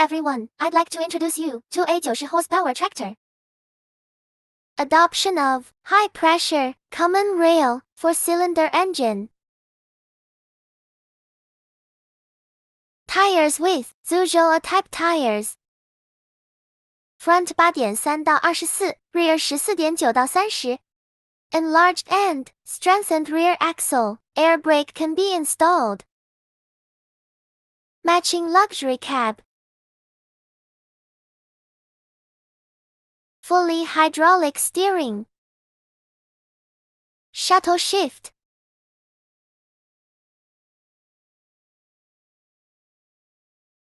everyone, I'd like to introduce you to a 90 horsepower tractor. Adoption of high-pressure common rail 4-cylinder engine. Tires with Zhuzhou type tires. Front 8.3到24, rear 14.9到30. Enlarged and strengthened rear axle, air brake can be installed. Matching luxury cab. Fully hydraulic steering. Shuttle shift,